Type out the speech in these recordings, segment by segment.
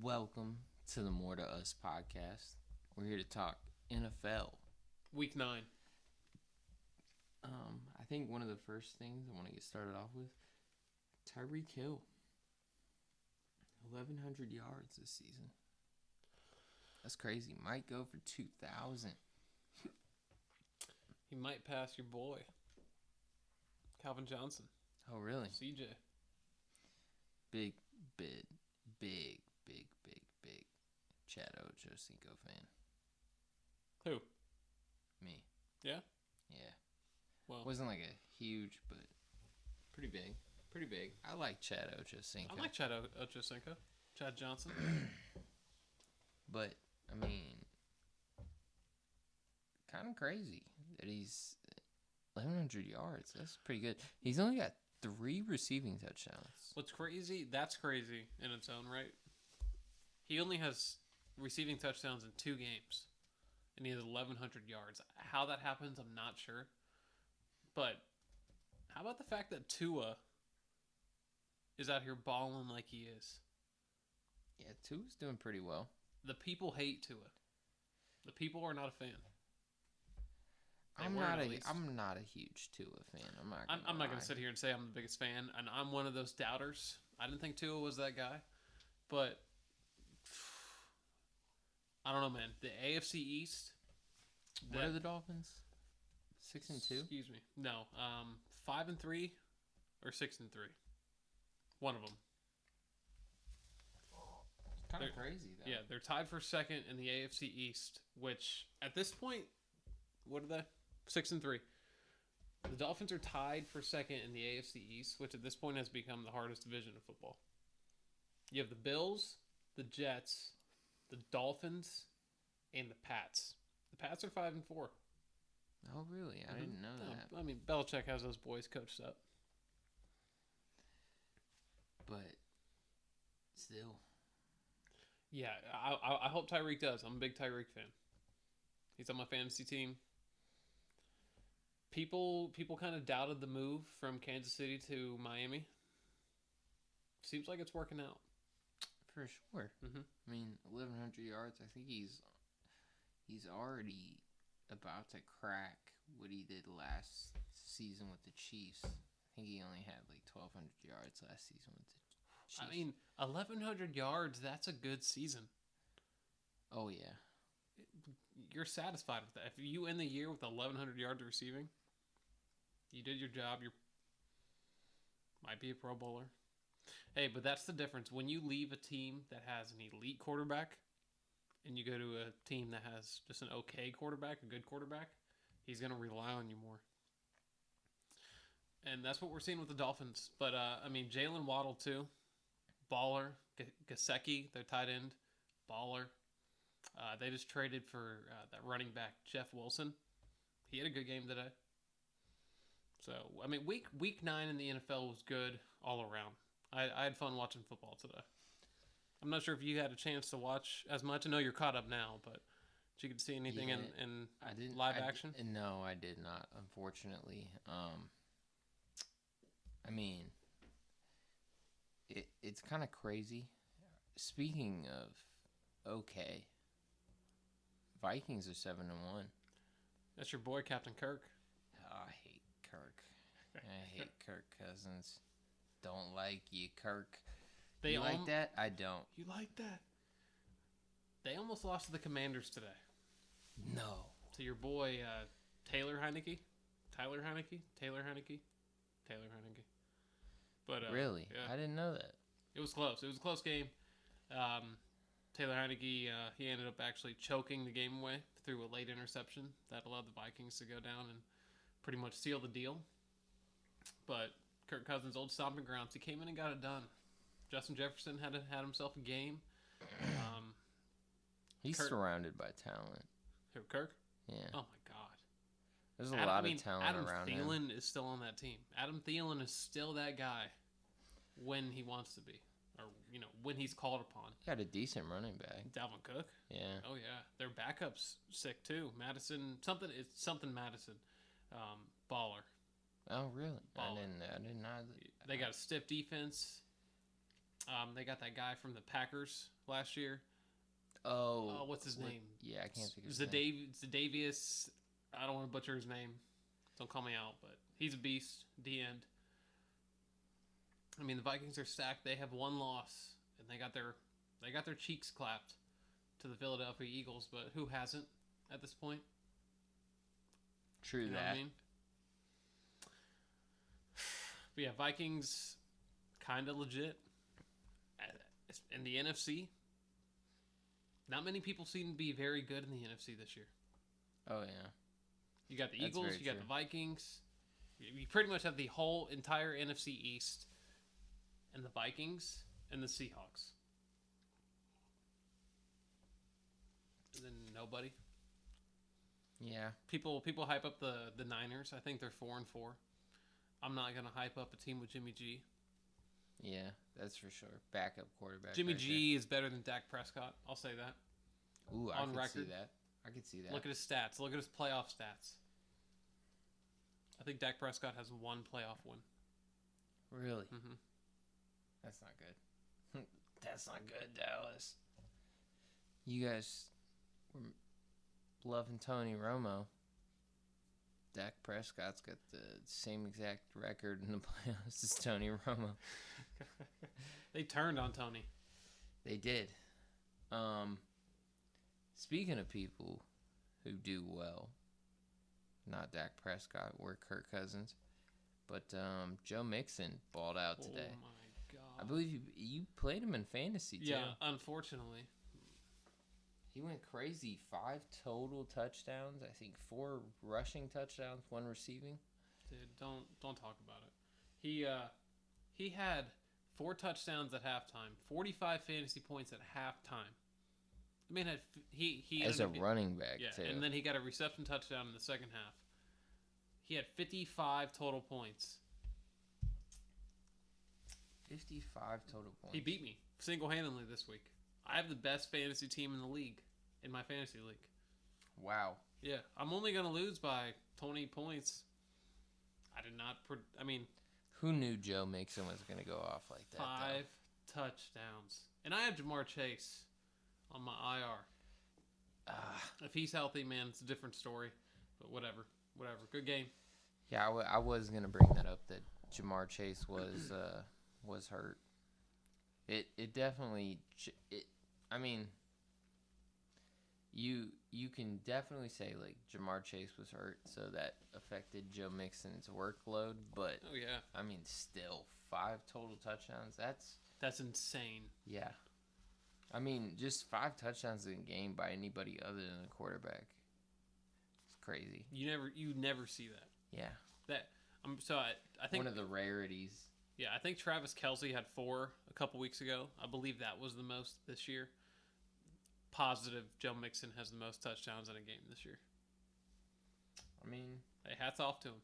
Welcome to the More to Us podcast. We're here to talk NFL. Week 9. I think one of the first things I want to get started off with, Tyreek Hill. 1,100 yards this season. That's crazy. Might go for 2,000. He might pass your boy, Calvin Johnson. Oh, really? CJ. Big Chad Ochocinco fan. Who? Me. Yeah? Yeah. Well, Wasn't like a huge, but pretty big. Pretty big. I like Chad Ochocinco. I like Chad Ochocinco. Chad Johnson. But, I mean, kind of crazy that he's 1,100 yards. That's pretty good. He's only got 3 receiving touchdowns. What's crazy, that's crazy in its own right. He only has receiving touchdowns in 2 games. And he has 1,100 yards. How that happens, I'm not sure. But how about the fact that Tua is out here balling like he is? Yeah, Tua's doing pretty well. The people hate Tua. The people are not a fan. I'm not a huge Tua fan. I'm not going to sit here and say I'm the biggest fan, and I'm one of those doubters. I didn't think Tua was that guy, but I don't know, man. The AFC East. What are the Dolphins? 6-2. Excuse me. No, 5-3 or 6-3. One of them. Kind of crazy, though. Yeah, they're tied for second in the AFC East, which at this point, what are they? 6-3. The Dolphins are tied for second in the AFC East, which at this point has become the hardest division of football. You have the Bills, the Jets, the Dolphins, and the Pats. The Pats are 5-4. Oh, really? I didn't know that. I mean, Belichick has those boys coached up. But still. Yeah, I hope Tyreek does. I'm a big Tyreek fan. He's on my fantasy team. People kind of doubted the move from Kansas City to Miami. Seems like it's working out. For sure. Mm-hmm. I mean, 1,100 yards. I think he's already about to crack what he did last season with the Chiefs. I think he only had like 1,200 yards last season with the Chiefs. I mean, 1,100 yards, that's a good season. Oh, yeah. You're satisfied with that. If you end the year with 1,100 yards receiving, you did your job. You might be a Pro Bowler. Hey, but that's the difference. When you leave a team that has an elite quarterback and you go to a team that has just an okay quarterback, a good quarterback, he's going to rely on you more. And that's what we're seeing with the Dolphins. But, I mean, Jalen Waddle, too. Baller. Gesicki, their tight end. Baller. They just traded for that running back, Jeff Wilson. He had a good game today. So, I mean, week 9 in the NFL was good all around. I had fun watching football today. I'm not sure if you had a chance to watch as much. I know you're caught up now, but did you get to see anything in live action? No, I did not, unfortunately. I mean, it's kind of crazy. Speaking of okay, Vikings are 7-1. That's your boy, Captain Kirk. Oh, I hate Kirk. I hate Kirk Cousins. Don't like you, Kirk. You like that? I don't. You like that? They almost lost to the Commanders today. No. To your boy, Taylor Heineke. But really? Yeah. I didn't know that. It was close. It was a close game. Taylor Heineke, he ended up actually choking the game away through a late interception that allowed the Vikings to go down and pretty much seal the deal. But Kirk Cousins' old stomping grounds, he came in and got it done. Justin Jefferson had himself a game. He's surrounded by talent. Who, Kirk? Yeah. Oh, my God. There's a lot of talent around him. Adam Thielen is still on that team. Adam Thielen is still that guy when he wants to be. Or, when he's called upon. He got a decent running back. Dalvin Cook? Yeah. Oh, yeah. Their backup's sick, too. Madison, something Madison. Baller. Oh, really? Baller. I didn't know that. They got a stiff defense. They got that guy from the Packers last year. Oh, What's his name? Yeah, I can't think of his name. Zadavius. I don't want to butcher his name. Don't call me out, but he's a beast. The end. I mean, the Vikings are stacked. They have one loss, and they got their cheeks clapped to the Philadelphia Eagles. But who hasn't at this point? True You know that. what I mean? But yeah, Vikings kind of legit. In the NFC, not many people seem to be very good in the NFC this year. Oh, yeah. You got the Eagles, you got the Vikings. You pretty much have the whole entire NFC East and the Vikings and the Seahawks. And then nobody. Yeah. People hype up the Niners. I think they're 4-4. I'm not gonna hype up a team with Jimmy G. Yeah, that's for sure. Backup quarterback. Jimmy G is better than Dak Prescott. I'll say that. Ooh, I can see that. I can see that. Look at his stats. Look at his playoff stats. I think Dak Prescott has one playoff win. Really? Mm-hmm. That's not good. That's not good, Dallas. You guys were loving Tony Romo. Dak Prescott's got the same exact record in the playoffs as Tony Romo. They turned on Tony. They did. Speaking of people who do well, not Dak Prescott or Kirk Cousins, but Joe Mixon balled out today. Oh my god! I believe you played him in fantasy too. Yeah, unfortunately. He went crazy. 5 total touchdowns. I think 4 rushing touchdowns, 1 receiving. Dude, don't talk about it. He had 4 touchdowns at halftime, 45 fantasy points at halftime. I mean, he as a running back too. And then he got a reception touchdown in the second half. He had 55 total points. 55 total points. He beat me single-handedly this week. I have the best fantasy team in the league, in my fantasy league. Wow. Yeah, I'm only going to lose by 20 points. I did not... Who knew Joe Mixon was going to go off like that? 5 touchdowns. And I have Jamar Chase on my IR. If he's healthy, man, it's a different story. But whatever. Good game. Yeah, I was going to bring that up, that Jamar Chase was hurt. It definitely... I mean, you can definitely say, like, Jamar Chase was hurt, so that affected Joe Mixon's workload, but... Oh, yeah. I mean, still, 5 total touchdowns, That's insane. Yeah. I mean, just 5 touchdowns in a game by anybody other than a quarterback. It's crazy. You never see that. Yeah. I think... One of the rarities. Yeah, I think Travis Kelce had 4 a couple weeks ago. I believe that was the most this year. Positive Joe Mixon has the most touchdowns in a game this year. I mean... Hey, hats off to him.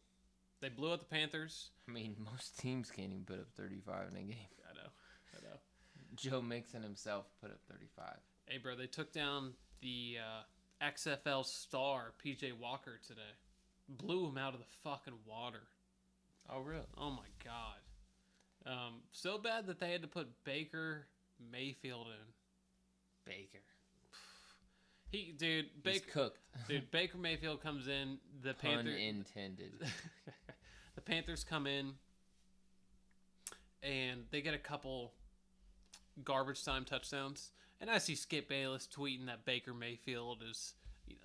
They blew out the Panthers. I mean, most teams can't even put up 35 in a game. I know. Joe Mixon himself put up 35. Hey, bro, they took down the XFL star, P.J. Walker, today. Blew him out of the fucking water. Oh, really? Oh, my God. So bad that they had to put Baker Mayfield in. Baker. He's cooked. Dude, Baker Mayfield comes in. The Pun intended. The Panthers come in, and they get a couple garbage time touchdowns. And I see Skip Bayless tweeting that Baker Mayfield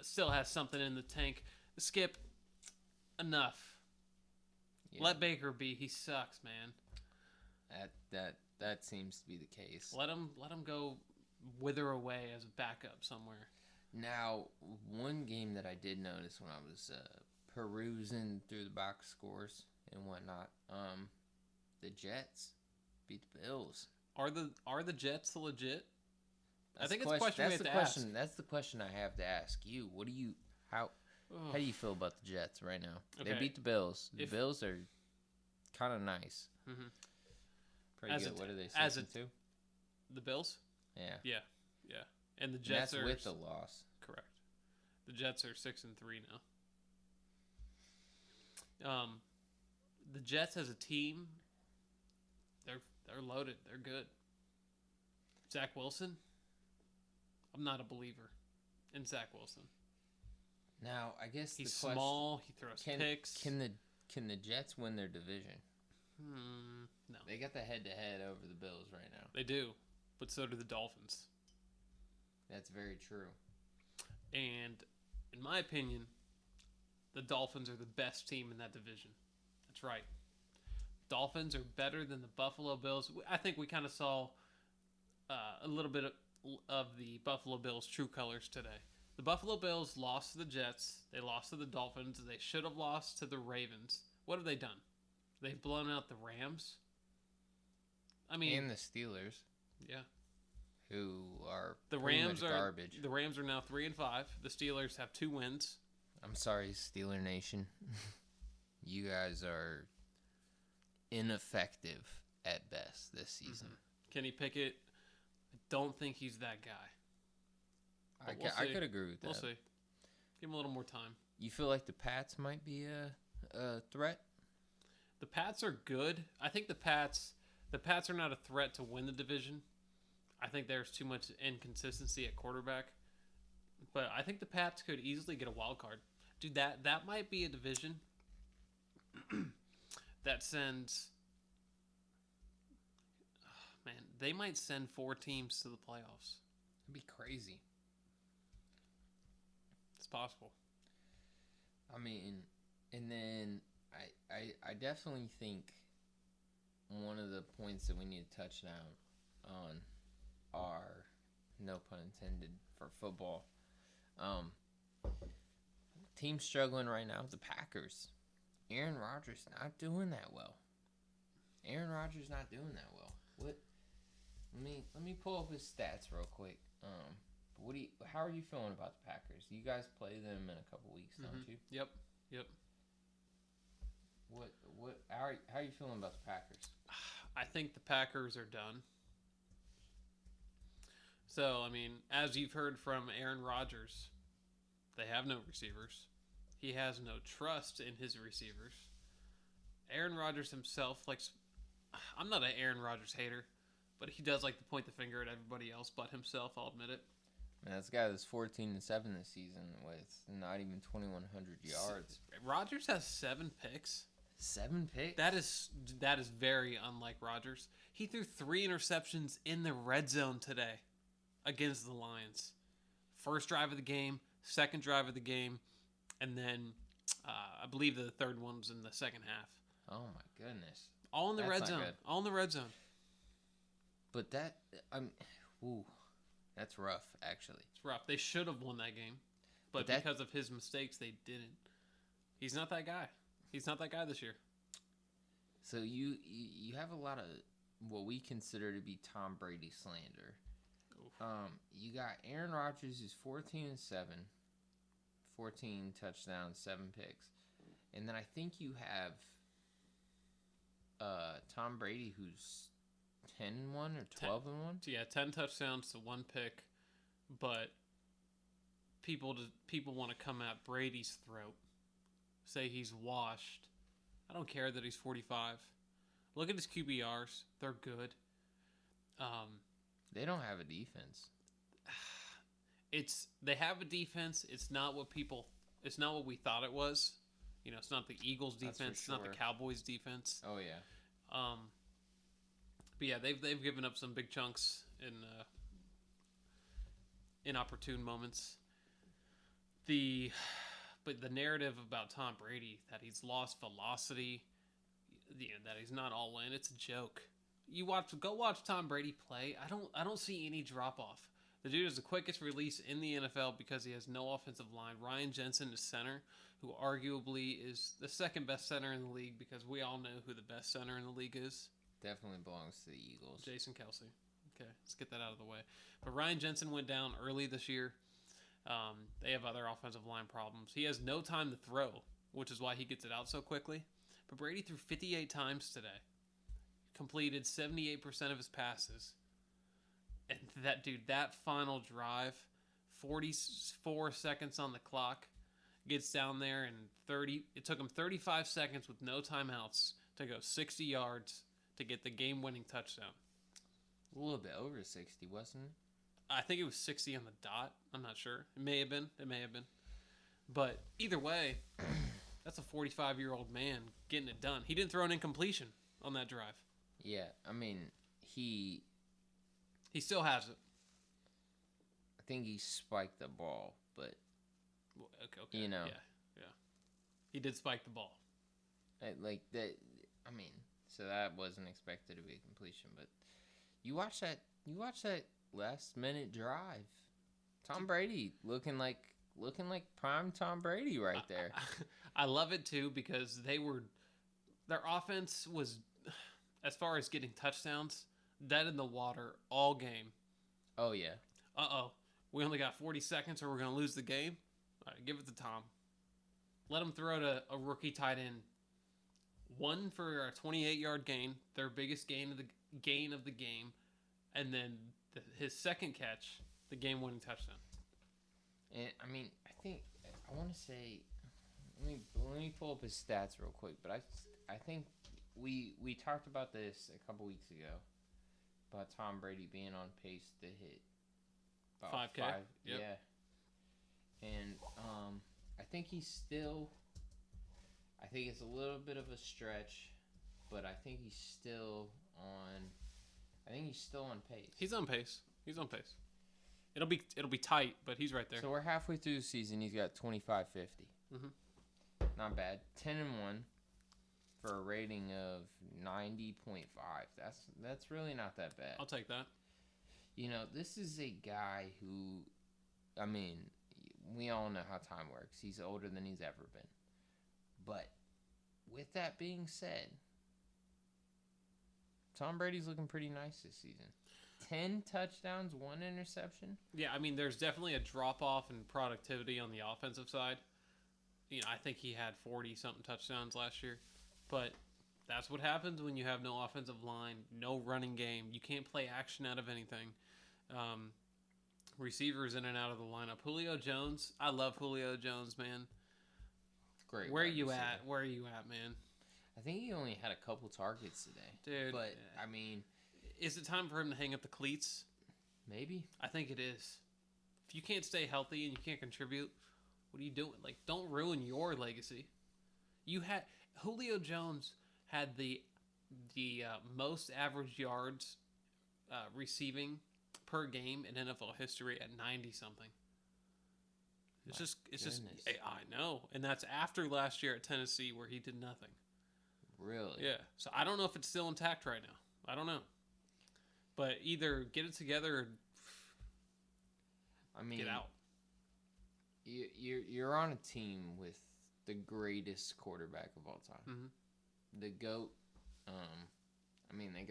still has something in the tank. Skip, enough. Yeah. Let Baker be. He sucks, man. That seems to be the case. Let him go wither away as a backup somewhere. Now, one game that I did notice when I was perusing through the box scores and whatnot, the Jets beat the Bills. Are the Jets legit? I think it's a question we have to ask. That's the question I have to ask you. How do you feel about the Jets right now? Okay. They beat the Bills. The Bills are kind of nice. Mm-hmm. Pretty good. What are they, 6-2? The Bills? Yeah. Yeah. And the Jets are with the loss. Correct. The Jets are 6-3 now. The Jets as a team, they're loaded. They're good. Zach Wilson, I'm not a believer in Zach Wilson. Now, I guess He's the question, small. He throws picks. Can the Jets win their division? No. They got the head-to-head over the Bills right now. They do, but so do the Dolphins. That's very true. And in my opinion, the Dolphins are the best team in that division. That's right. Dolphins are better than the Buffalo Bills. I think we kind of saw a little bit of the Buffalo Bills' true colors today. The Buffalo Bills lost to the Jets. They lost to the Dolphins. They should have lost to the Ravens. What have they done? They've blown out the Rams. I mean, and the Steelers. Yeah. Who are the pretty Rams much are garbage. The Rams are now 3-5. The Steelers have 2 wins. I'm sorry, Steeler Nation. You guys are ineffective at best this season. Kenny Pickett, I don't think he's that guy. I could agree with that. We'll see. Give him a little more time. You feel like the Pats might be a threat? The Pats are good. I think the Pats are not a threat to win the division. I think there's too much inconsistency at quarterback. But I think the Pats could easily get a wild card. Dude, that might be a division that sends... Oh, man, they might send 4 teams to the playoffs. It'd be crazy. It's possible. I mean, and then I definitely think one of the points that we need to touch down on are, no pun intended, for football. Team struggling right now, the Packers. Aaron Rodgers not doing that well. What? Let me pull up his stats real quick. How are you feeling about the Packers? You guys play them in a couple weeks, don't you? Yep. How are you feeling about the Packers? I think the Packers are done. So, I mean, as you've heard from Aaron Rodgers, they have no receivers. He has no trust in his receivers. Aaron Rodgers himself likes... I'm not an Aaron Rodgers hater, but he does like to point the finger at everybody else but himself, I'll admit it. Man, this guy was 14-7 this season with not even 2,100 yards. Rodgers has 7 picks. 7 picks? That is very unlike Rodgers. He threw 3 interceptions in the red zone today against the Lions. First drive of the game, second drive of the game, and then I believe the third one was in the second half. Oh my goodness! All in the red zone. All in the red zone. But that's rough. Actually, it's rough. They should have won that game, but because of his mistakes, they didn't. He's not that guy. He's not that guy this year. So you have a lot of what we consider to be Tom Brady slander. You got Aaron Rodgers, who's 14-7, 14 touchdowns, 7 picks, and then I think you have Tom Brady, who's 10-1 or 12-1. Yeah, 10 touchdowns to 1 pick, but people want to come at Brady's throat, say he's washed. I don't care that he's 45. Look at his QBRs; they're good. They don't have a defense. They have a defense. It's not what we thought it was. You know, it's not the Eagles' defense. Sure. It's not the Cowboys' defense. Oh yeah. But yeah, they've given up some big chunks in inopportune moments. But the narrative about Tom Brady, that he's lost velocity, that he's not all in, it's a joke. Go watch Tom Brady play. I don't see any drop off. The dude is the quickest release in the NFL because he has no offensive line. Ryan Jensen is center, who arguably is the second best center in the league because we all know who the best center in the league is. Definitely belongs to the Eagles. Jason Kelsey. Okay, let's get that out of the way. But Ryan Jensen went down early this year. They have other offensive line problems. He has no time to throw, which is why he gets it out so quickly. But Brady threw 58 times today. Completed 78% of his passes. And that final drive, 44 seconds on the clock, gets down there and it took him 35 seconds with no timeouts to go 60 yards to get the game-winning touchdown. A little bit over 60, wasn't it? I think it was 60 on the dot. I'm not sure. It may have been. But either way, that's a 45-year-old man getting it done. He didn't throw an incompletion on that drive. Yeah, I mean, he still has it. I think he spiked the ball, but Okay. you know, yeah. He did spike the ball. like that. I mean, so that wasn't expected to be a completion, but you watch that last minute drive. Tom Brady looking like prime Tom Brady right there. I love it too because their offense was, as far as getting touchdowns, dead in the water all game. Oh yeah. We only got 40 seconds or we're gonna lose the game. All right, give it to Tom. Let him throw to a rookie tight end. One for a 28-yard gain, their biggest gain of the game, and then his second catch, the game-winning touchdown. And I mean, I want to say, let me pull up his stats real quick. But I think we talked about this a couple weeks ago about Tom Brady being on pace to hit about 5K. Yep. Yeah. And I think he's still. I think it's a little bit of a stretch, but I think he's still on. I think he's still on pace. He's on pace. It'll be tight, but he's right there. So we're halfway through the season. He's got 2550. Mm-hmm. Not bad. 10-1 for a rating of 90.5. That's really not that bad. I'll take that. You know, this is a guy who, I mean, we all know how time works. He's older than he's ever been. But with that being said, Tom Brady's looking pretty nice this season. 10 touchdowns, 1 interception. Yeah, I mean, there's definitely a drop-off in productivity on the offensive side. You know, I think he had 40-something touchdowns last year. But that's what happens when you have no offensive line, no running game. You can't play action out of anything. Receivers in and out of the lineup. Julio Jones, I love Julio Jones, man. Great. Where are you at? Where are you at, man? I think he only had a couple targets today. Dude. But, I mean... Is it time for him to hang up the cleats? Maybe. I think it is. If you can't stay healthy and you can't contribute, what are you doing? Like, don't ruin your legacy. Julio Jones had the most average yards receiving per game in NFL history at 90-something. It's just I know. And that's after last year at Tennessee where he did nothing. Really? Yeah. So I don't know if it's still intact right now. I don't know. But either get it together or get out. You're on a team with the greatest quarterback of all time. Mm-hmm. The GOAT. I mean, the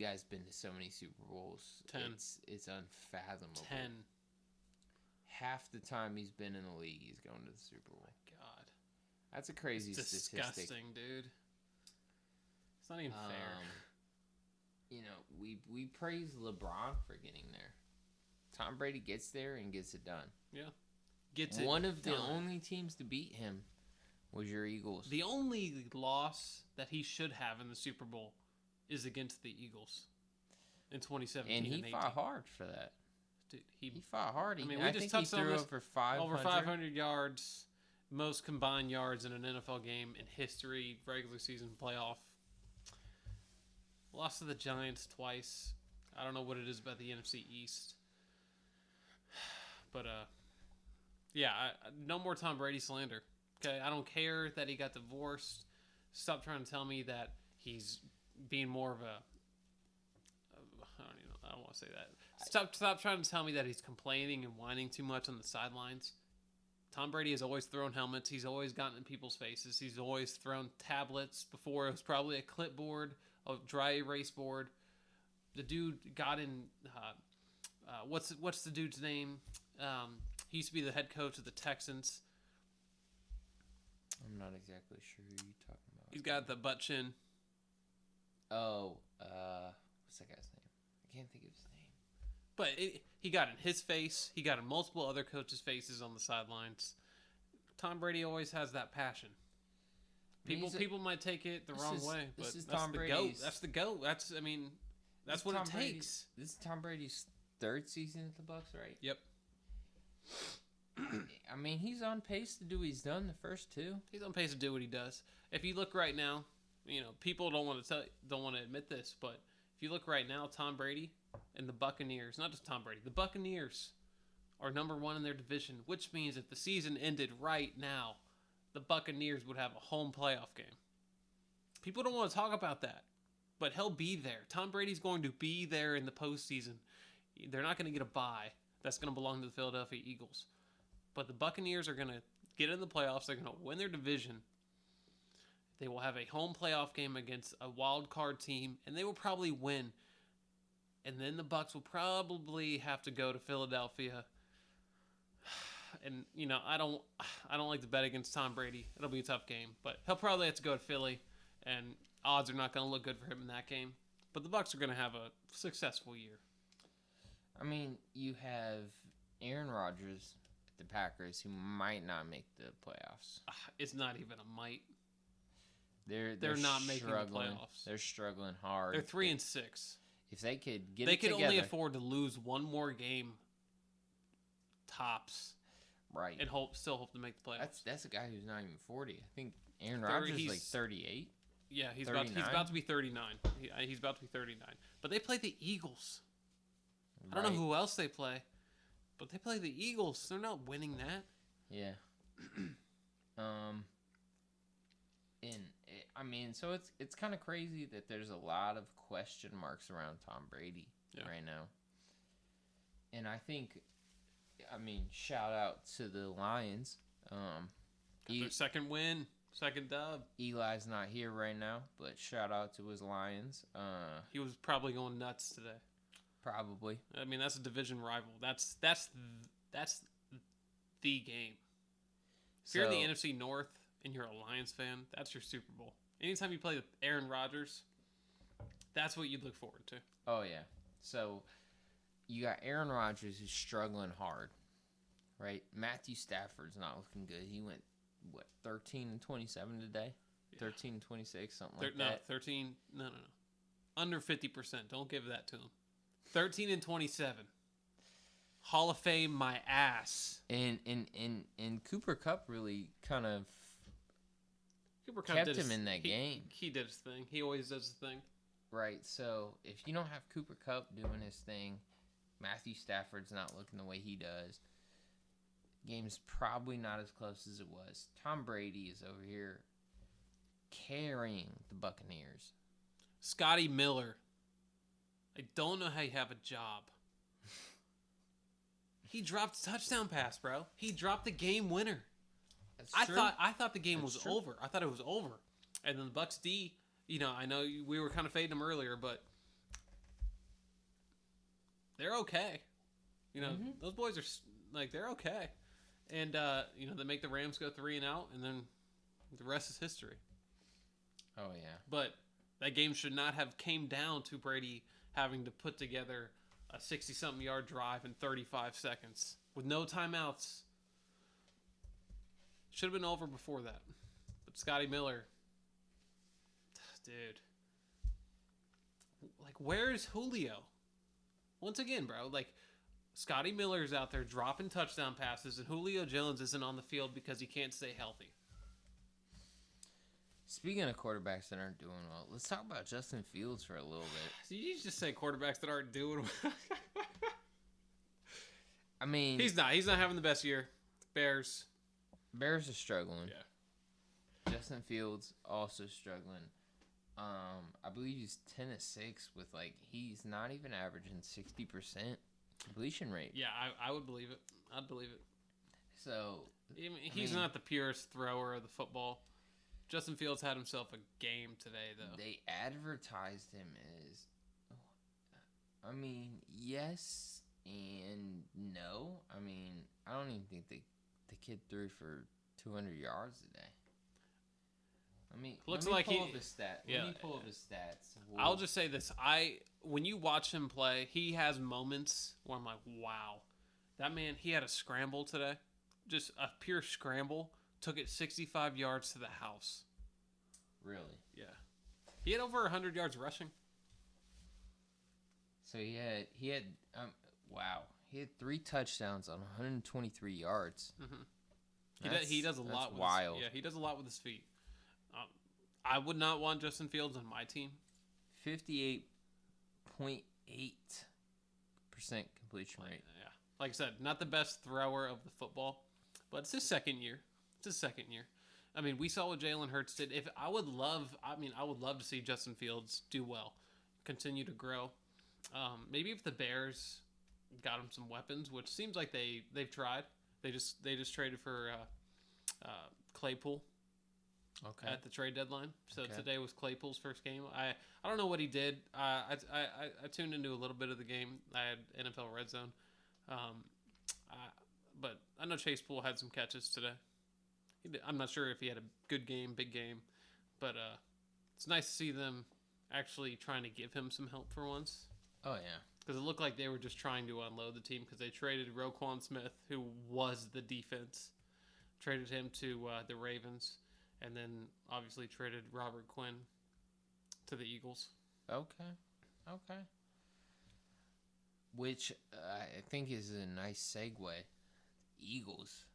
guy's been to so many Super Bowls. 10. It's unfathomable. 10. Half the time he's been in the league, he's going to the Super Bowl. Oh my God. That's a crazy statistic. Disgusting, dude. It's not even fair. You know, we praise LeBron for getting there. Tom Brady gets there and gets it done. Yeah. Gets it One of done. the only teams to beat him was your Eagles. The only loss that he should have in the Super Bowl is against the Eagles in 2017 and he 18. fought hard for that. Dude, he fought hard. I mean, I we just think touched he threw on this. over 500. Over 500 yards, most combined yards in an NFL game in history, regular season, playoff. Lost to the Giants twice. I don't know what it is about the NFC East. But, yeah, no more Tom Brady slander. Okay, I don't care that he got divorced. Stop trying to tell me that he's being more of a... I don't want to say that. Stop trying to tell me that he's complaining and whining too much on the sidelines. Tom Brady has always thrown helmets. He's always gotten in people's faces. He's always thrown tablets. Before it was probably a clipboard, a dry erase board. The dude got in. What's the dude's name? He used to be the head coach of the Texans. I'm not exactly sure who you're talking about. He's got the butt chin. Oh, what's that guy's name? I can't think of his name. But he got in his face. He got in multiple other coaches' faces on the sidelines. Tom Brady always has that passion. People might take it the wrong way, but this is that's Tom the Brady's GOAT. That's the GOAT. That's what it takes. This is Tom Brady's third season at the Bucs, right? Yep. I mean, he's on pace to do what he's done the first two. He's on pace to do what he does. If you look right now, people don't want to admit this, but if you look right now, Tom Brady and the Buccaneers, not just Tom Brady, the Buccaneers are number one in their division, which means if the season ended right now, the Buccaneers would have a home playoff game. People don't want to talk about that, but he'll be there. Tom Brady's going to be there in the postseason. They're not going to get a bye. That's going to belong to the Philadelphia Eagles. But the Buccaneers are going to get in the playoffs. They're going to win their division. They will have a home playoff game against a wild card team, and they will probably win. And then the Bucs will probably have to go to Philadelphia. And I don't like to bet against Tom Brady. It'll be a tough game, but he'll probably have to go to Philly, and odds are not going to look good for him in that game. But the Bucs are going to have a successful year. I mean, you have Aaron Rodgers at the Packers who might not make the playoffs. It's not even a might. They're not making the playoffs. They're struggling hard. They're 3-6. If they could get they it could together, only afford to lose one more game, tops, right, and still hope to make the playoffs. That's a guy who's not even 40. I think Aaron Rodgers is like 38. Yeah, he's about to be 39. He's about to be 39. But they play the Eagles. I don't know who else they play, but they play the Eagles. They're not winning that. Yeah. So it's kind of crazy that there's a lot of question marks around Tom Brady right now. And I think, shout out to the Lions. Their second win, second dub. Eli's not here right now, but shout out to his Lions. He was probably going nuts today. Probably. That's a division rival. That's the game. If you're in the NFC North and you're a Lions fan, that's your Super Bowl. Anytime you play with Aaron Rodgers, that's what you look forward to. Oh, yeah. So you got Aaron Rodgers who's struggling hard, right? Matthew Stafford's not looking good. He went, 13-27 today? Yeah. 13-26, something like that. No, 13. No. Under 50%. Don't give that to him. 13-27. Hall of Fame, my ass. And Cooper Kupp really kind of kept him in that game. He did his thing. He always does his thing. Right. So if you don't have Cooper Kupp doing his thing, Matthew Stafford's not looking the way he does. Game's probably not as close as it was. Tom Brady is over here carrying the Buccaneers. Scotty Miller. I don't know how you have a job. He dropped a touchdown pass, bro. He dropped the game winner. I thought the game was over. I thought it was over. And then the Bucs D, I know we were kind of fading them earlier, but they're okay. Those boys are they're okay. And they make the Rams go 3-0, and then the rest is history. Oh yeah. But that game should not have came down to Brady having to put together a 60-something yard drive in 35 seconds with no timeouts. Should have been over before that. But Scotty Miller, dude. Where's Julio? Once again, bro. Scotty Miller's out there dropping touchdown passes, and Julio Jones isn't on the field because he can't stay healthy. Speaking of quarterbacks that aren't doing well, let's talk about Justin Fields for a little bit. Did you just say quarterbacks that aren't doing well? He's not. He's not having the best year. Bears are struggling. Yeah. Justin Fields also struggling. I believe he's 10-6 with he's not even averaging 60% completion rate. Yeah, I would believe it. I'd believe it. So he's not the purest thrower of the football. Justin Fields had himself a game today, though. They advertised him as, yes and no. I don't even think the kid threw for 200 yards today. Looks let me like pull up his stats. Yeah, let me pull up his stats. I'll just say this: when you watch him play, he has moments where I'm like, wow, that man. He had a scramble today, just a pure scramble. Took it 65 yards to the house. Really? Yeah. He had over 100 yards rushing. So he had wow. He had 3 touchdowns on 123 yards. Mm-hmm. He does a lot. Wild. He does a lot with his feet. I would not want Justin Fields on my team. 58.8% completion rate. Yeah, like I said, not the best thrower of the football, but it's his second year. I mean, we saw what Jalen Hurts did. I would love to see Justin Fields do well, continue to grow. Maybe if the Bears got him some weapons, which seems like they've tried. They just traded for Claypool. Okay. At the trade deadline. So today was Claypool's first game. I don't know what he did. I tuned into a little bit of the game. I had NFL Red Zone. But I know Chase Poole had some catches today. I'm not sure if he had a good game, big game. But it's nice to see them actually trying to give him some help for once. Oh, yeah. Because it looked like they were just trying to unload the team because they traded Roquan Smith, who was the defense. Traded him to the Ravens. And then, obviously, traded Robert Quinn to the Eagles. Okay. Which I think is a nice segue. Eagles,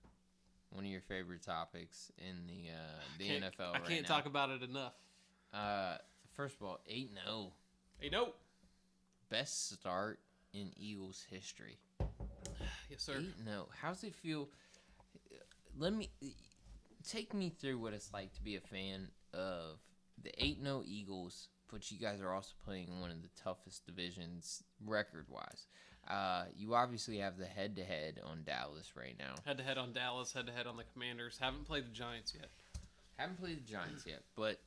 one of your favorite topics in the NFL right now. I can't talk about it enough. First of all, 8-0. 8-0. Best start in Eagles history. Yes, sir. 8-0. How's it feel? Take me through what it's like to be a fan of the 8-0 Eagles, but you guys are also playing in one of the toughest divisions record-wise. You obviously have the head-to-head on Dallas right now. Head-to-head on Dallas, head-to-head on the Commanders. Haven't played the Giants yet. But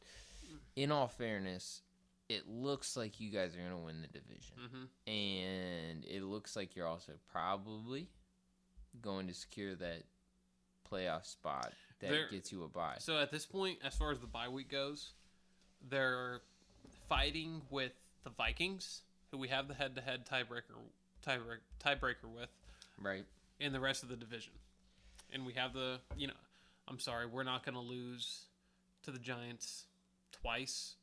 in all fairness, it looks like you guys are going to win the division. Mm-hmm. And it looks like you're also probably going to secure that playoff spot that gets you a bye. So at this point, as far as the bye week goes, they're fighting with the Vikings, who we have the head-to-head tiebreaker with, right, in the rest of the division. And we have I'm sorry, we're not going to lose to the Giants twice.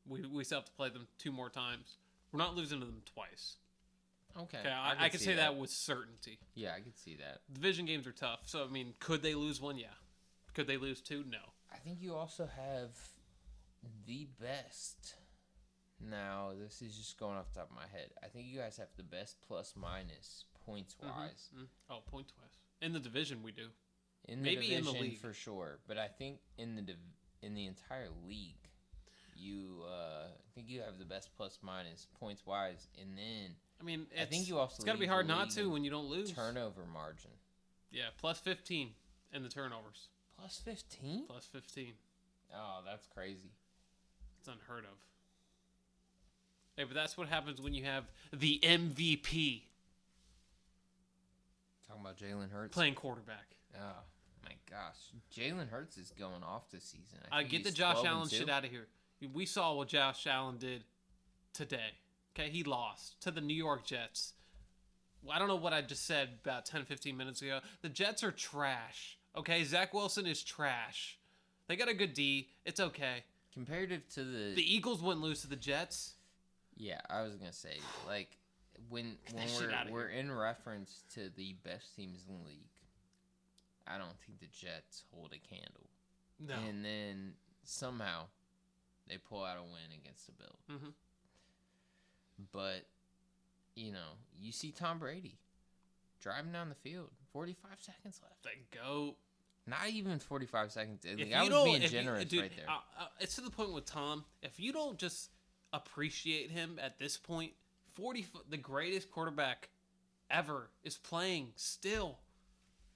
We still have to play them 2 more times. We're not losing to them twice. Okay, I can say that with certainty. Yeah, I can see that. Division games are tough. So, I mean, could they lose 1? Yeah. Could they lose 2? No. I think you also have the best. Now, this is just going off the top of my head. I think you guys have the best plus-minus points-wise. Mm-hmm. Oh, points-wise. In the division, we do. Maybe in the league. For sure. But I think in the entire league, I think you have the best plus-minus points-wise. And then... I mean, I think you also it's got to be hard not to when you don't lose. Turnover margin. Yeah, plus 15 in the turnovers. Plus 15? Plus 15. Oh, that's crazy. It's unheard of. Hey, but that's what happens when you have the MVP. Talking about Jalen Hurts? Playing quarterback. Oh, my gosh. Jalen Hurts is going off this season. I get the Josh Allen shit out of here. We saw what Josh Allen did today. Okay, he lost to the New York Jets. I don't know what I just said about 10, 15 minutes ago. The Jets are trash. Okay, Zach Wilson is trash. They got a good D. It's okay. Comparative to the Eagles wouldn't lose to the Jets. Yeah, I was gonna say, like, when we're in reference to the best teams in the league, I don't think the Jets hold a candle. No. And then somehow they pull out a win against the Bills. Mm-hmm. But, you see Tom Brady driving down the field. 45 seconds left. They go. Not even 45 seconds. I was being generous right there. It's to the point with Tom. If you don't just appreciate him at this point, the greatest quarterback ever is playing still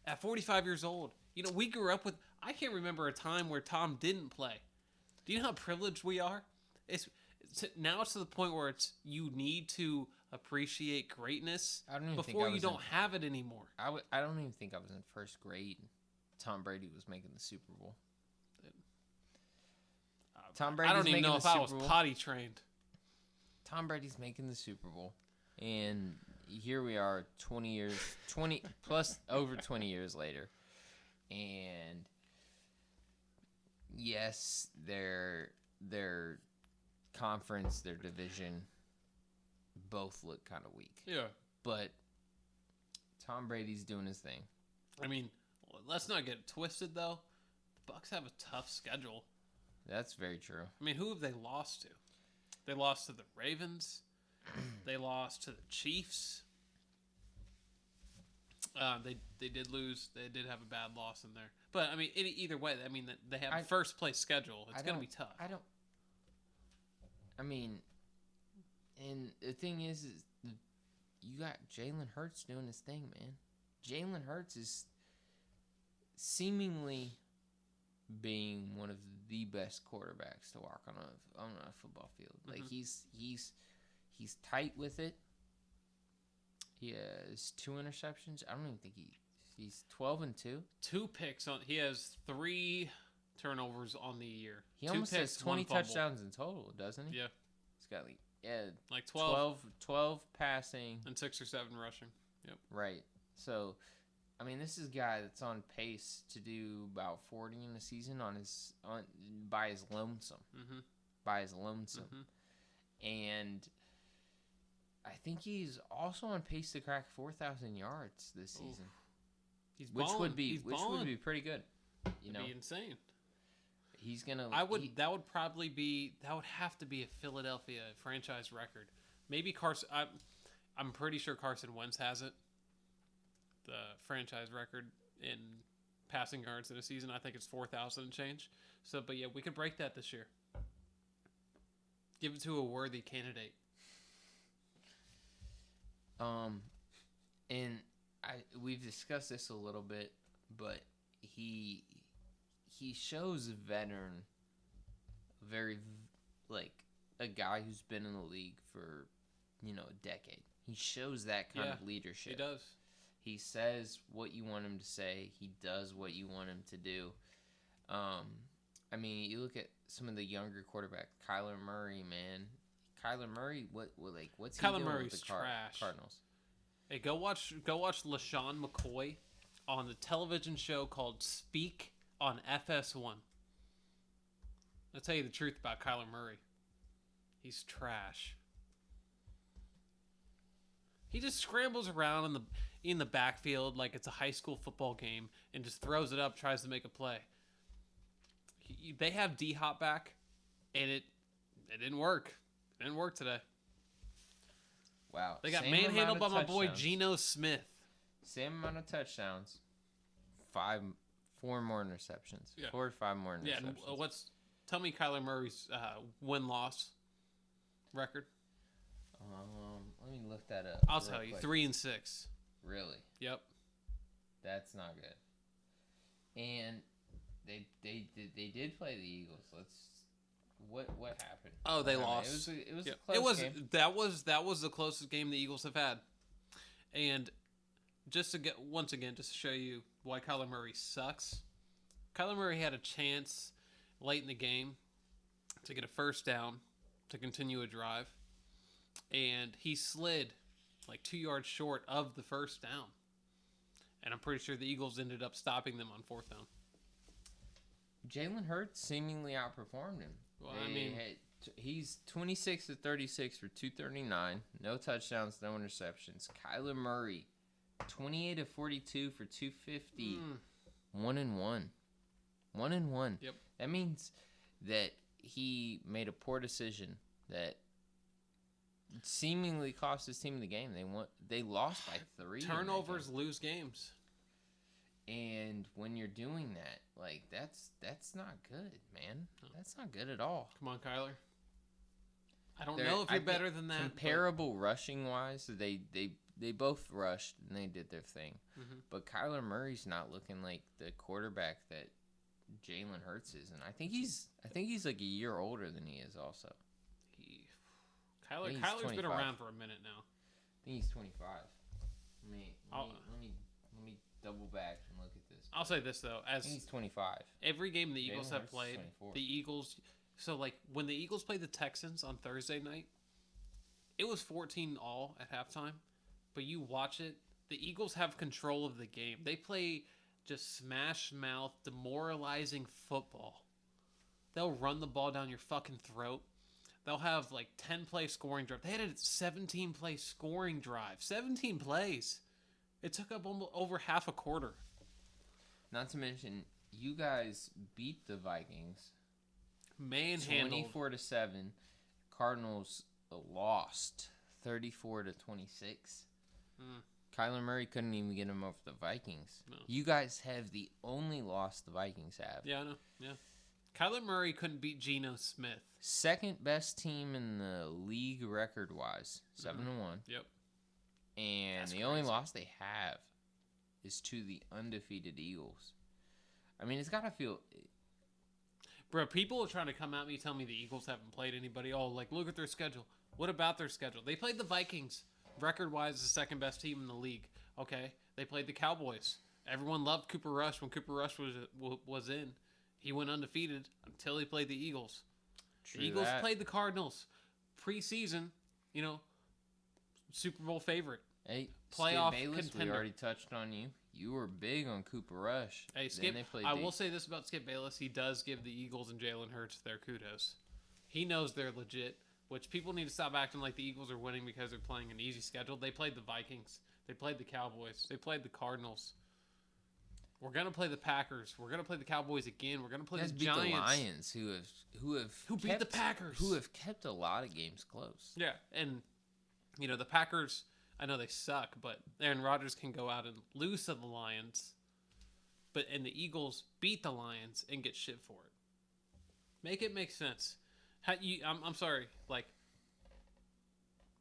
at 45 years old. We grew up with... I can't remember a time where Tom didn't play. Do you know how privileged we are? Now it's to the point where you need to appreciate greatness before you don't have it anymore. I don't even think I was in first grade. Tom Brady was making the Super Bowl. Tom Brady's I don't even know if I was Bowl. potty trained. Tom Brady's making the Super Bowl, and here we are, 20 years later, and yes, their conference, their division both look kind of weak. Yeah. But Tom Brady's doing his thing. I mean, let's not get it twisted, though. The Bucs have a tough schedule. That's very true. I mean, who have they lost to? They lost to the Ravens. They lost to the Chiefs. They did lose. They did have a bad loss in there. But, I mean, either way, I mean, they have first-place schedule. It's going to be tough. I mean, and the thing is you got Jalen Hurts doing his thing, man. Jalen Hurts is seemingly being one of the best quarterbacks to walk on a football field. Like he's tight with it. He has 2 interceptions. I don't even think he's 12-2. 2 picks on. He has 3 turnovers on the year. He 2 almost picks, has 20 1 fumble. touchdowns in total, doesn't he? Yeah. He's got like 12 passing and 6 or 7 rushing. Yep. Right. So, I mean, this is a guy that's on pace to do about 40 in a season by his lonesome. Mm-hmm. By his lonesome. Mm-hmm. And I think he's also on pace to crack 4,000 yards this season. He's which balling. would be pretty good. You know, be insane. He's gonna. That would have to be a Philadelphia franchise record. Maybe Carson. I'm pretty sure Carson Wentz has it. The franchise record in passing yards in a season. I think it's 4,000 and change. So, but yeah, we could break that this year. Give it to a worthy candidate. And we've discussed this a little bit, but he shows a veteran, like a guy who's been in the league for, a decade. He shows that kind of leadership. He does. He says what you want him to say. He does what you want him to do. I mean, you look at some of the younger quarterbacks, Kyler Murray, man. Kyler Murray, what's he doing Murray's with the trash. Cardinals? Hey, go watch LaShawn McCoy on the television show called Speak on FS1. I'll tell you the truth about Kyler Murray. He's trash. He just scrambles around in the backfield like it's a high school football game and just throws it up, tries to make a play. They have D-Hop back, and it didn't work. It didn't work today. Wow. They got manhandled by my boy Geno Smith. Same amount of touchdowns. 4 more interceptions. Yeah. 4 or 5 more interceptions. Yeah, and tell me Kyler Murray's win-loss record. Let me look that up. I'll tell you, 3-6. Really? Yep. That's not good. And they did play the Eagles. What happened? Oh, they lost. It was a close game. That was the closest game the Eagles have had. And just to show you why Kyler Murray sucks. Kyler Murray had a chance late in the game to get a first down to continue a drive, and he slid like 2 yards short of the first down. And I'm pretty sure the Eagles ended up stopping them on 4th down. Jalen Hurts seemingly outperformed him. Well, he's 26 of 36 for 239, no touchdowns, no interceptions. Kyler Murray, 28 of 42 for 250, 1-1. 1-1. Yep. That means that he made a poor decision that seemingly cost his team the game. They lost by 3. Turnovers lose games. And when you're doing that, like that's not good, man. No. That's not good at all. Come on, Kyler. I don't know if you're better than that. Comparable rushing wise, they both rushed and they did their thing. Mm-hmm. But Kyler Murray's not looking like the quarterback that Jalen Hurts is, and I think he's like a year older than he is also. Kyler's been around for a minute now. I think he's 25. Let me double back and look at this. I'll say this though, I think he's 25. Every game the Eagles have played, 24. the Eagles. So like when the Eagles played the Texans on Thursday night, it was 14-all at halftime. But you watch it, the Eagles have control of the game. They play just smash mouth, demoralizing football. They'll run the ball down your fucking throat. they'll have like 10-play scoring drive. They had a 17-play scoring drive. 17 plays. It took up almost over half a quarter. Not to mention, you guys beat the Vikings. Manhandled. 24-7. Cardinals lost 34-26. Kyler Murray couldn't even get him over the Vikings. No. You guys have the only loss the Vikings have. Yeah, I know. Yeah. Kyler Murray couldn't beat Geno Smith. Second best team in the league record-wise. 7-1. Yep. And That's the only crazy. loss they have is to the undefeated Eagles. I mean, it's got to feel... Bro, people are trying to come at me, tell me the Eagles haven't played anybody. Oh, like, look at their schedule. What about their schedule? They played the Vikings. Record-wise, the second best team in the league. Okay? They played the Cowboys. Everyone loved Cooper Rush when Cooper Rush was in. He went undefeated until he played the Eagles. True the Eagles that. played the Cardinals. Preseason, Super Bowl favorite. Hey, Playoff Skip Bayless, contender. we already touched on you. You were big on Cooper Rush. Hey, Then Skip, they played I the- will say this about Skip Bayless. He does give the Eagles and Jalen Hurts their kudos. He knows they're legit, which people need to stop acting like the Eagles are winning because they're playing an easy schedule. They played the Vikings. They played the Cowboys. They played the Cardinals. We're going to play the Packers. We're going to play the Cowboys again. We're going to play You guys the beat Giants. the Lions, who beat kept, the Packers. who have kept a lot of games close. Yeah, and, the Packers, I know they suck, but Aaron Rodgers can go out and lose to the Lions. And the Eagles beat the Lions and get shit for it. Make it make sense. I'm sorry. Like,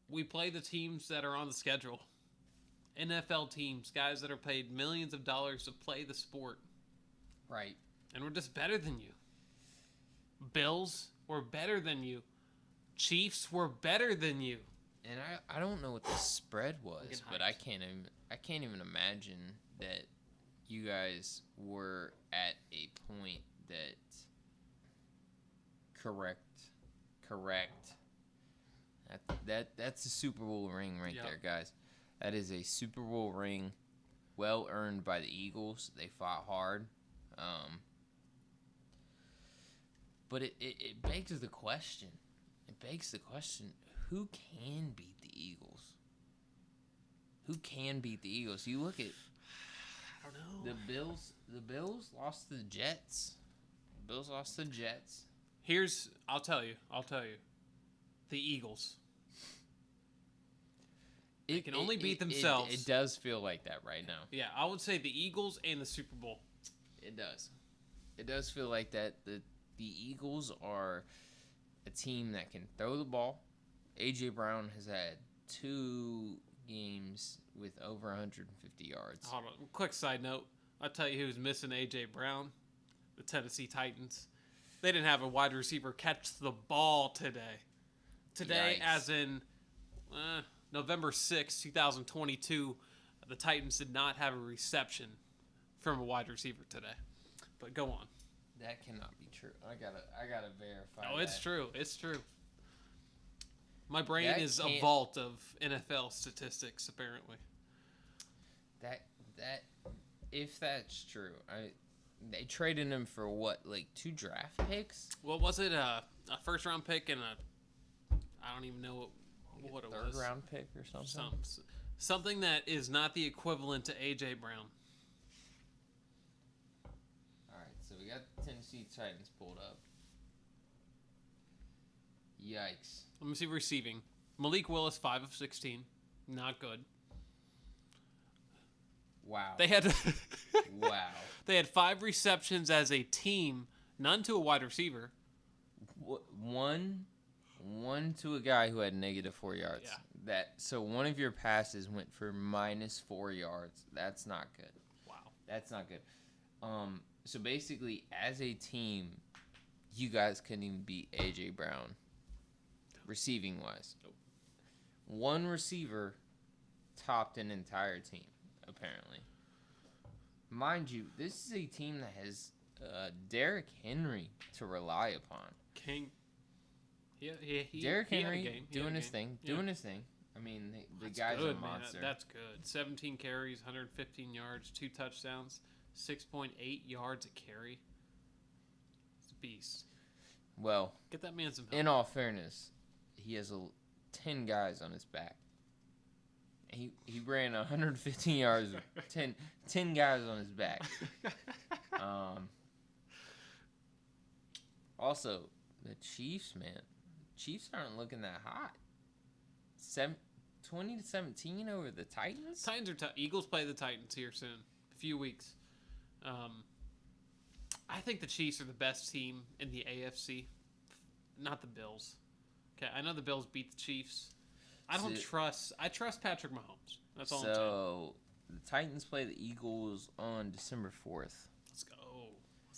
we play the teams that are on the schedule. NFL teams, guys that are paid millions of dollars to play the sport. Right. And we're just better than you. Bills, we're better than you. Chiefs, we're better than you. And I don't know what the spread was, Fucking but hyped. I can't even imagine that you guys were at a point that correct. That's a Super Bowl ring right Yep. there, guys. That is a Super Bowl ring, well earned by the Eagles. They fought hard, but it begs the question. Who can beat the Eagles? Who can beat the Eagles? You look at I don't know. the Bills. The Bills lost to the Jets. I'll tell you. The Eagles. They can only beat themselves. It does feel like that right now. Yeah, I would say the Eagles and the Super Bowl. It does. It does feel like that. The Eagles are a team that can throw the ball. A.J. Brown has had 2 games with over 150 yards. Hold on. Quick side note. I'll tell you who's missing A.J. Brown. The Tennessee Titans. They didn't have a wide receiver catch the ball today. Today, Yikes. as in November 6, 2022, the Titans did not have a reception from a wide receiver today. But go on. That cannot be true. I gotta verify. No, it's that. true. It's true. My brain That is a can't- vault of NFL statistics, apparently. That if that's true, they traded him for what, like 2 draft picks? What was it? A first-round pick and I don't even know what it was. Third round pick or something. Something that is not the equivalent to A.J. Brown. All right, so we got the Tennessee Titans pulled up. Yikes! Let me see receiving. Malik Willis, 5 of 16. Not good. Wow. They had Wow. They had 5 receptions as a team, none to a wide receiver. One to a guy who had -4 yards. Yeah. So one of your passes went for -4 yards. That's not good. Wow. That's not good. So basically, as a team, you guys couldn't even beat A.J. Brown, receiving wise. Nope. One receiver topped an entire team, apparently. Mind you, this is a team that has Derrick Henry to rely upon. King. Yeah, Derrick he had a Henry game. He doing had a his game. thing, Yeah. doing his thing. I mean, the That's guy's good, a man. monster. That's good. 17 carries, 115 yards, 2 touchdowns, 6.8 yards a carry. It's a beast. Well, Get that man some help. in all fairness, he has 10 guys on his back. He ran 115 yards with 10 guys on his back. Also, the Chiefs, man. Chiefs aren't looking that hot. 20-17 over the Titans? Titans are tough. Eagles play the Titans here soon. A few weeks. I think the Chiefs are the best team in the AFC. Not the Bills. Okay, I know the Bills beat the Chiefs. I trust Patrick Mahomes. That's all I'm saying. So, the Titans play the Eagles on December 4th. Let's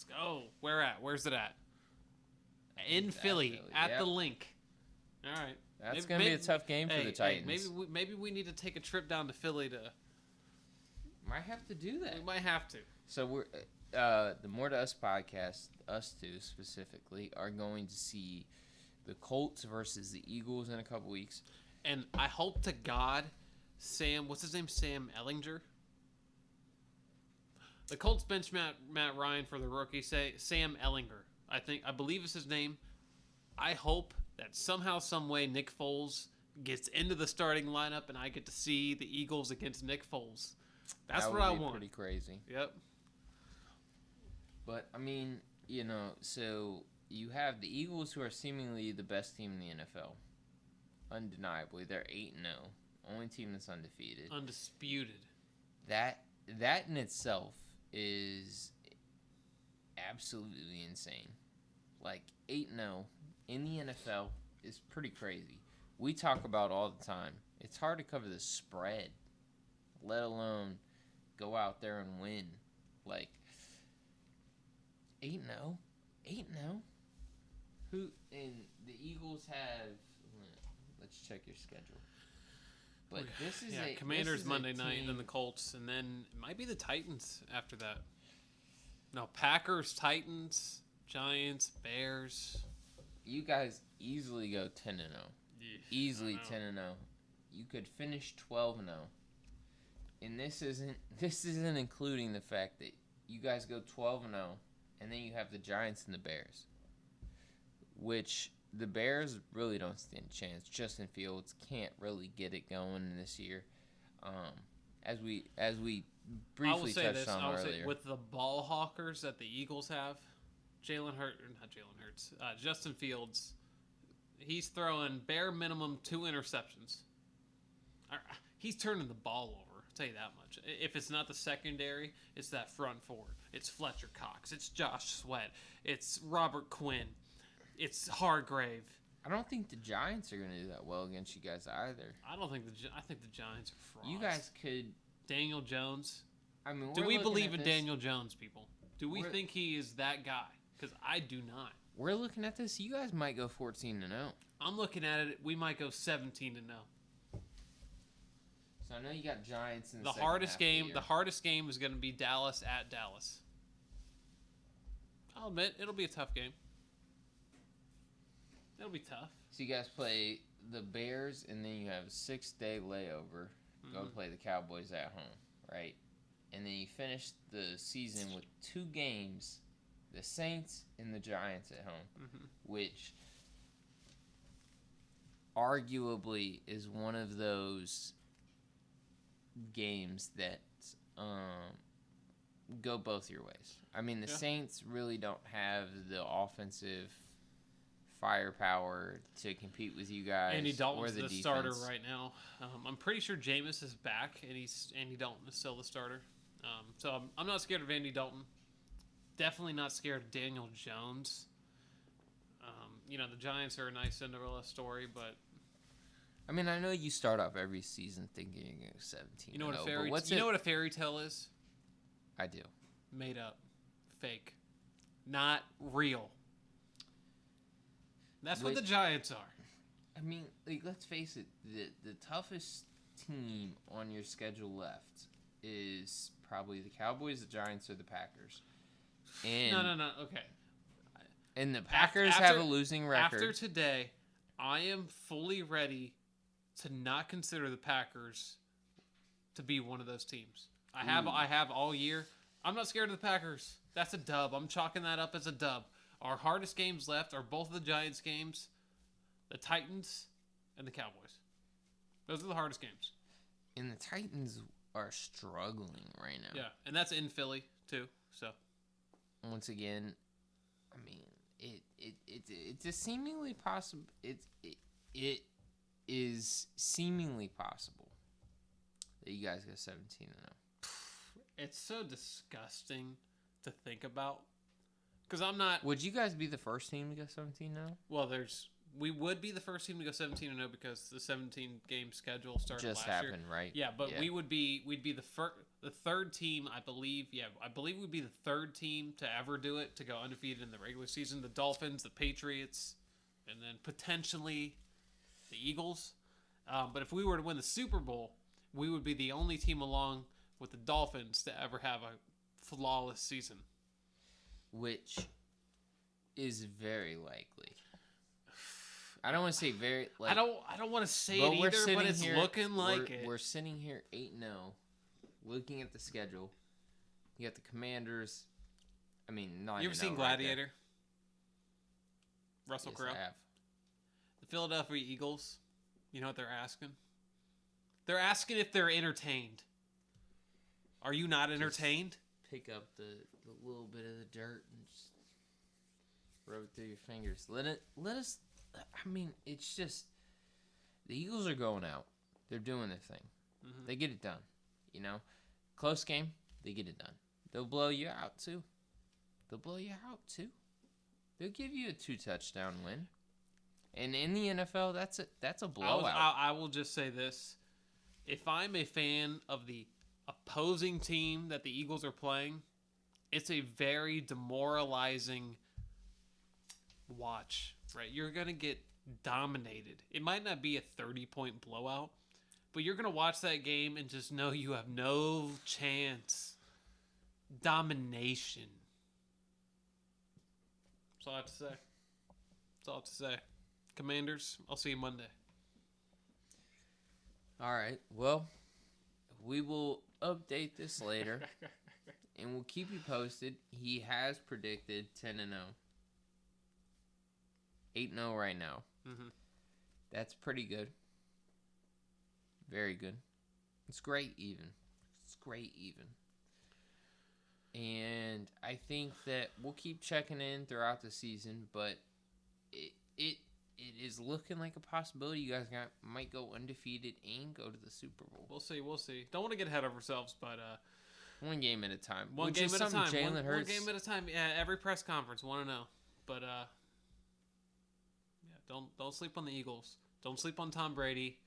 go. Where at? Where's it at? In Philly. At the Link. All right. That's going to be a tough game for the Titans. Maybe we need to take a trip down to Philly to... Might have to do that. We might have to. So, we're the More to Us podcast, us two specifically, are going to see the Colts versus the Eagles in a couple weeks. And I hope to God, what's his name? Sam Ellinger? The Colts bench Matt Ryan for the rookie. Sam Ellinger. I believe is his name. I hope that somehow, some way, Nick Foles gets into the starting lineup and I get to see the Eagles against Nick Foles. That's what I want. Pretty crazy. Yep. But I mean, so you have the Eagles, who are seemingly the best team in the NFL. Undeniably, they're 8-0, only team that's undefeated. Undisputed. That in itself is absolutely insane. Like 8-0 in the NFL is pretty crazy. We talk about all the time. It's hard to cover the spread, let alone go out there and win. Like 8-0, 8-0. Who and the Eagles have? Let's check your schedule. But this is Commanders Monday night, and then the Colts, and then it might be the Titans after that. No, Packers, Titans, Giants, Bears. You guys easily go 10-0. Easily 10-0. You could finish 12-0. And this isn't including the fact that you guys go 12-0, and then you have the Giants and the Bears, which the Bears really don't stand a chance. Justin Fields can't really get it going this year. As we briefly touched on earlier. With the ball hawkers that the Eagles have, Justin Fields, he's throwing bare minimum 2 interceptions. He's turning the ball over. I'll tell you that much. If it's not the secondary, it's that front four. It's Fletcher Cox. It's Josh Sweat. It's Robert Quinn. It's Hargrave. I don't think the Giants are going to do that well against you guys either. I think the Giants are frauds. You guys could... Daniel Jones. I mean, do we believe in Daniel Jones, people? Do we think he is that guy? Because I do not. We're looking at this. You guys might go 14-0. I'm looking at it. We might go 17-0. So I know you got Giants in the second hardest half game. of the The hardest game is going to be Dallas at Dallas. I'll admit it'll be a tough game. It'll be tough. So you guys play the Bears, and then you have a 6-day layover. Go play the Cowboys at home, right? And then you finish the season with 2 games, the Saints and the Giants at home, which arguably is one of those games that go both your ways. I mean, the Saints really don't have the offensive firepower to compete with you guys. Andy Dalton's the starter right now. I'm pretty sure Jameis is back, and Andy Dalton is still the starter. So I'm not scared of Andy Dalton. Definitely not scared of Daniel Jones. The Giants are a nice Cinderella story, but I mean, I know you start off every season thinking you're going to go 17. You know what a fairy tale is? I do. Made up, fake, not real. That's what the Giants are. I mean, let's face it. The toughest team on your schedule left is probably the Cowboys, the Giants, or the Packers. And No. Okay. And the Packers have a losing record. After today, I am fully ready to not consider the Packers to be one of those teams. I have all year. I'm not scared of the Packers. That's a dub. I'm chalking that up as a dub. Our hardest games left are both of the Giants games, the Titans, and the Cowboys. Those are the hardest games. And the Titans are struggling right now. Yeah, and that's in Philly too. So once again, I mean, it's a seemingly possible. It is seemingly possible that you guys go 17-0. It's so disgusting to think about. Because I'm not. Would you guys be the first team to go 17-0? Well, we would be the first team to go 17-0 because the 17 game schedule started just last happened, year. right? Yeah, but we'd be the third team, I believe. Yeah, I believe we'd be the third team to ever do it, to go undefeated in the regular season. The Dolphins, the Patriots, and then potentially the Eagles. But if we were to win the Super Bowl, we would be the only team along with the Dolphins to ever have a flawless season. Which is very likely. I don't want to say very. I don't want to say it either, but it's looking like it. We're sitting here 8-0, looking at the schedule. You got the Commanders. I mean, not. You ever seen Gladiator? Russell Crowe. I have. The Philadelphia Eagles. You know what they're asking? They're asking if they're entertained. Are you not entertained? Just pick up the little bit of the dirt and just rub it through your fingers. Let us. I mean, it's just the Eagles are going out. They're doing their thing. Mm-hmm. They get it done. You know, close game, they get it done. They'll blow you out too. They'll give you a 2-touchdown win. And in the NFL, that's a blowout. I will just say this: if I'm a fan of the opposing team that the Eagles are playing, it's a very demoralizing watch. Right, you're gonna get dominated. It might not be a 30-point blowout, but you're gonna watch that game and just know you have no chance. Domination. That's all I have to say. Commanders, I'll see you Monday. All right. Well, we will update this later, and we'll keep you posted. He has predicted 10-0. 8-0 right now. Mm-hmm. That's pretty good. Very good. It's great even. And I think that we'll keep checking in throughout the season, but it is looking like a possibility. You guys might go undefeated and go to the Super Bowl. We'll see. Don't want to get ahead of ourselves, but one game at a time. One game at a time. Jalen Hurts. One game at a time. Yeah, every press conference, 1-0. But don't sleep on the Eagles. Don't sleep on Tom Brady.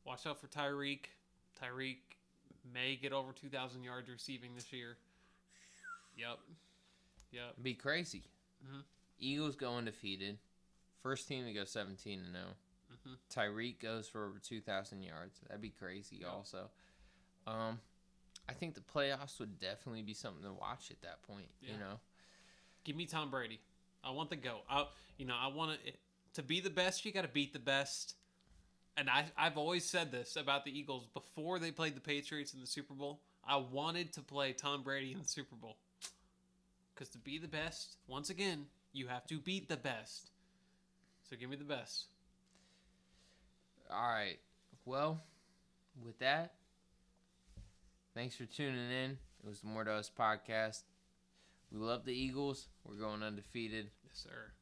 Watch out for Tyreek. Tyreek may get over 2,000 yards receiving this year. Yep. It'd be crazy. Mm-hmm. Eagles go undefeated. First team to go 17-0. Mm-hmm. Tyreek goes for over 2,000 yards. That'd be crazy also. I think the playoffs would definitely be something to watch at that point, you know. Give me Tom Brady. I want the GOAT. I want to be the best, you got to beat the best. And I've always said this about the Eagles before they played the Patriots in the Super Bowl. I wanted to play Tom Brady in the Super Bowl. Because to be the best, once again, you have to beat the best. So give me the best. All right. Well, with that, thanks for tuning in. It was the More to Us podcast. We love the Eagles. We're going undefeated. Yes, sir.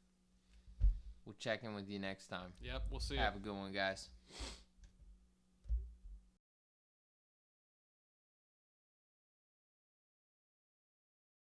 We'll check in with you next time. Yep, we'll see you. Have a good one, guys.